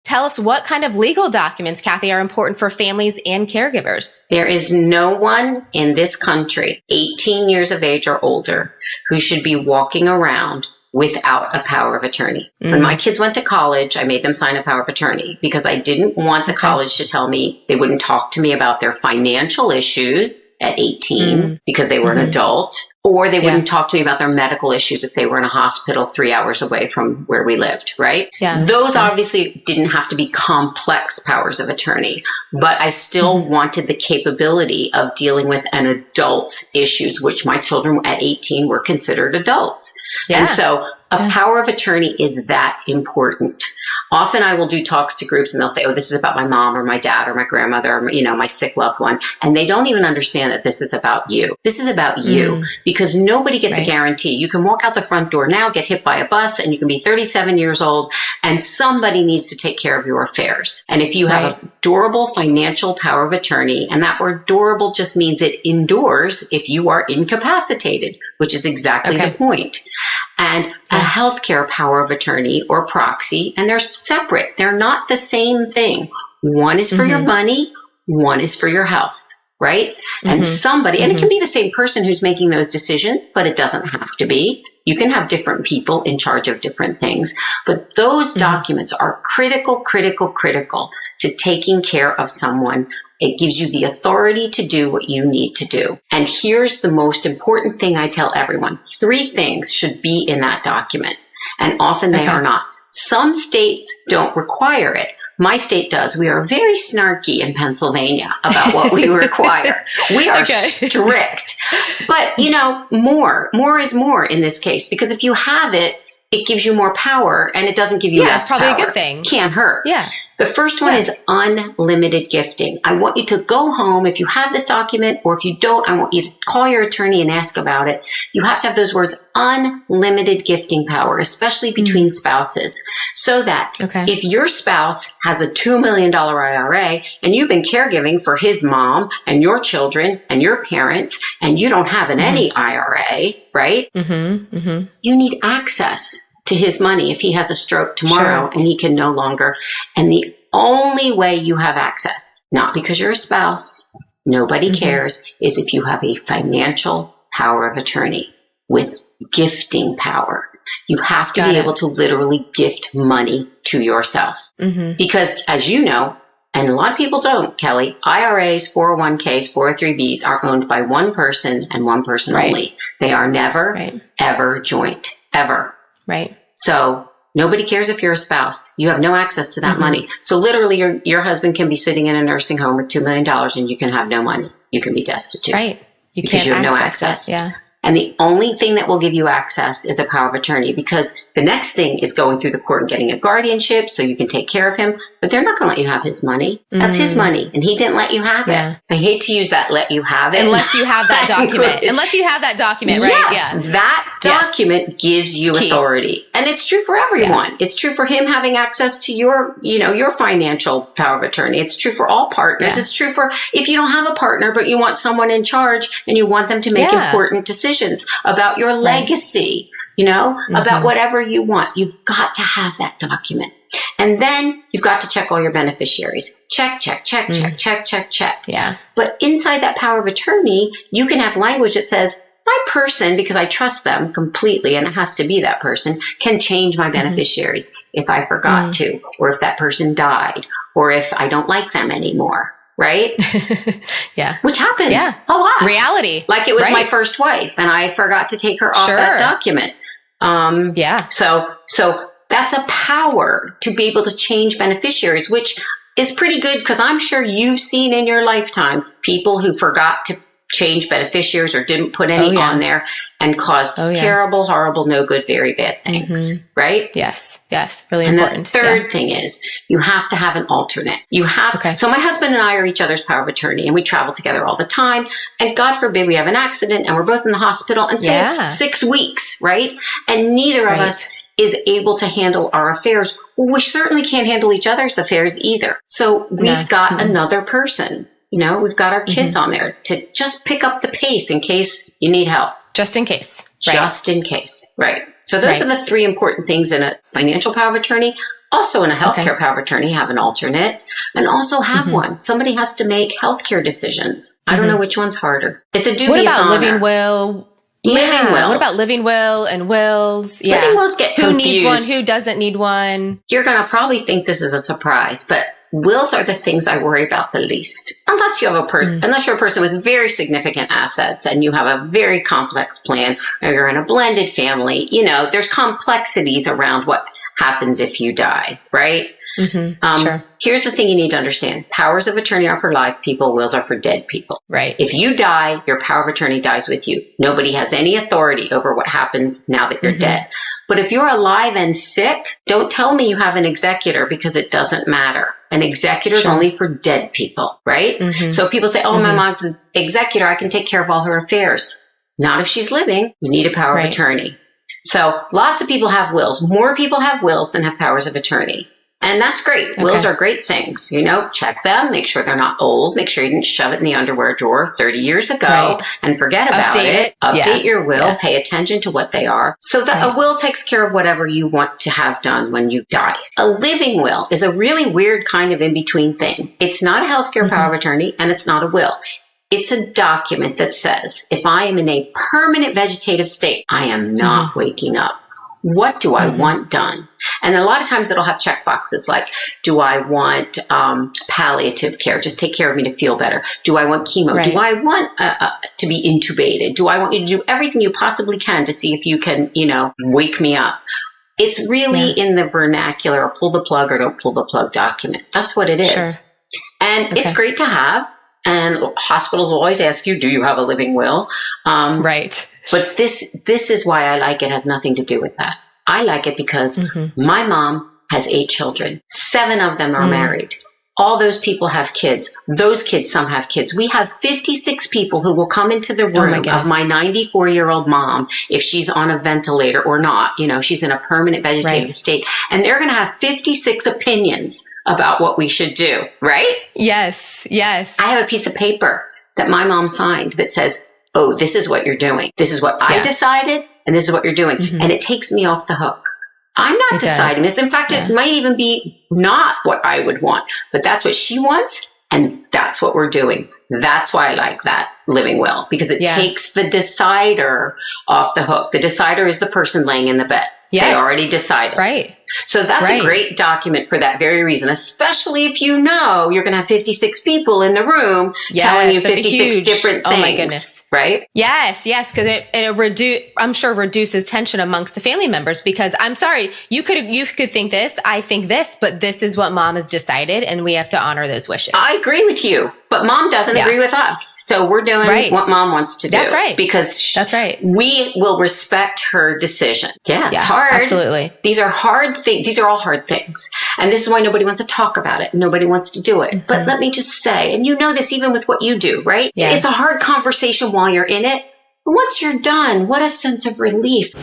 Tell us what kind of legal documents, Cathy, are important for families and caregivers. There is no one in this country, 18 years of age or older, who should be walking around without a power of attorney. When my kids went to college, I made them sign a power of attorney because I didn't want the college to tell me they wouldn't talk to me about their financial issues at 18 because they were an adult, or they wouldn't talk to me about their medical issues if they were in a hospital 3 hours away from where we lived, right? Those obviously didn't have to be complex powers of attorney, but I still wanted the capability of dealing with an adult's issues, which my children at 18 were considered adults. And so a power of attorney is that important. Often I will do talks to groups and they'll say, oh, this is about my mom or my dad or my grandmother, or, you know, my sick loved one. And they don't even understand that this is about you. This is about you because nobody gets a guarantee. You can walk out the front door now, get hit by a bus, and you can be 37 years old and somebody needs to take care of your affairs. And if you have a durable financial power of attorney, and that word durable just means it endures if you are incapacitated, which is exactly the point. And a healthcare power of attorney or proxy, and they're separate. They're not the same thing. One is for your money, one is for your health, right? And somebody, and it can be the same person who's making those decisions, but it doesn't have to be. You can have different people in charge of different things, but those documents are critical to taking care of someone. It gives you the authority to do what you need to do. And here's the most important thing I tell everyone. 3 things should be in that document. And often they are not. Some states don't require it. My state does. We are very snarky in Pennsylvania about what we require. We are strict. But, you know, more is more in this case, because if you have it, it gives you more power and it doesn't give you less power. Yeah, it's probably a good thing. Can't hurt. Yeah. The first one is unlimited gifting. I want you to go home. If you have this document, or if you don't, I want you to call your attorney and ask about it. You have to have those words, unlimited gifting power, especially between spouses, so that if your spouse has a $2 million IRA and you've been caregiving for his mom and your children and your parents, and you don't have any IRA, right? You need access to his money if he has a stroke tomorrow and he can no longer. And the only way you have access, not because you're a spouse, nobody cares, is if you have a financial power of attorney with gifting power. You have to be able to literally gift money to yourself. Because as you know, and a lot of people don't, Kelly, IRAs, 401ks, 403bs are owned by one person and one person only. They are never, ever joint, ever. So nobody cares if you're a spouse. You have no access to that money. So literally your husband can be sitting in a nursing home with $2 million and you can have no money. You can be destitute. Because you have no access. And the only thing that will give you access is a power of attorney, because the next thing is going through the court and getting a guardianship so you can take care of him. But they're not going to let you have his money. That's his money. And he didn't let you have it. I hate to use that, let you have it. Unless you have that document. Unless you have that document, right? Yes, that document gives you authority. And it's true for everyone. It's true for him having access to your, your financial power of attorney. It's true for all partners. It's true for if you don't have a partner, but you want someone in charge and you want them to make important decisions about your legacy, about whatever you want. You've got to have that document. And then you've got to check all your beneficiaries. Check. But inside that power of attorney, you can have language that says, my person, because I trust them completely, and it has to be that person, can change my beneficiaries if I forgot to, or if that person died, or if I don't like them anymore. Right? Which happens a lot. Reality. Like it was my first wife and I forgot to take her off that document. So that's a power to be able to change beneficiaries, which is pretty good because I'm sure you've seen in your lifetime people who forgot to change beneficiaries or didn't put any on there and caused terrible, horrible, no good, very bad things, right? Yes, really important. And the third thing is you have to have an alternate. You have, so my husband and I are each other's power of attorney and we travel together all the time. And God forbid we have an accident and we're both in the hospital and say it's 6 weeks, right? And neither of us is able to handle our affairs. Well, we certainly can't handle each other's affairs either. So we've got another person. We've got our kids on there to just pick up the pace in case you need help. Just in case. Just in case. Right. So those are the 3 important things in a financial power of attorney. Also, in a healthcare power of attorney, have an alternate and also have one. Somebody has to make healthcare decisions. I don't know which one's harder. It's a dubious What about honor. living will? Living wills. What about living will and wills? Yeah. Living wills get confused. Who needs one? Who doesn't need one? You're going to probably think this is a surprise, but wills are the things I worry about the least. Unless you have unless you're a person with very significant assets and you have a very complex plan, or you're in a blended family, there's complexities around what happens if you die, right? Sure. Here's the thing you need to understand. Powers of attorney are for live people. Wills are for dead people. Right. If you die, your power of attorney dies with you. Nobody has any authority over what happens now that you're dead. But if you're alive and sick, don't tell me you have an executor because it doesn't matter. An executor is only for dead people, right? So people say, my mom's an executor. I can take care of all her affairs. Not if she's living. You need a power of attorney. So lots of people have wills. More people have wills than have powers of attorney. And that's great. Wills are great things. Check them, make sure they're not old, make sure you didn't shove it in the underwear drawer 30 years ago and forget about it. Update your will, pay attention to what they are. So that a will takes care of whatever you want to have done when you die. A living will is a really weird kind of in-between thing. It's not a healthcare power of attorney and it's not a will. It's a document that says, if I am in a permanent vegetative state, I am not waking up. What do I want done? And a lot of times it'll have check boxes like, do I want palliative care? Just take care of me to feel better. Do I want chemo? Do I want to be intubated? Do I want you to do everything you possibly can to see if you can, wake me up? It's really in the vernacular, a pull the plug or don't pull the plug document. That's what it is. Sure. And it's great to have. And hospitals will always ask you, do you have a living will? But this is why I like it. It has nothing to do with that. I like it because my mom has 8 children. 7 of them are married. All those people have kids. Those kids, some have kids. We have 56 people who will come into the room of my 94-year-old mom if she's on a ventilator or not. She's in a permanent vegetative state. And they're going to have 56 opinions about what we should do, right? Yes. I have a piece of paper that my mom signed that says, oh, this is what you're doing. This is what I decided, and this is what you're doing. And it takes me off the hook. I'm not deciding this. In fact, it might even be not what I would want, but that's what she wants, and that's what we're doing. That's why I like that living will, because it takes the decider off the hook. The decider is the person laying in the bed. They already decided. Right. So that's a great document for that very reason, especially if you're going to have 56 people in the room telling you 56 different things. Oh my goodness. Right? Yes, because I'm sure reduces tension amongst the family members, because I'm sorry, you could think this, I think this, but this is what mom has decided and we have to honor those wishes. I agree with you, but mom doesn't agree with us. So we're doing what mom wants to do. That's right. Because right. We will respect her decision. Yeah, it's hard. Absolutely. These are hard things. These are all hard things. And this is why nobody wants to talk about it. Nobody wants to do it. But let me just say, and this even with what you do, right? Yeah. It's a hard conversation while you're in it. But once you're done, what a sense of relief.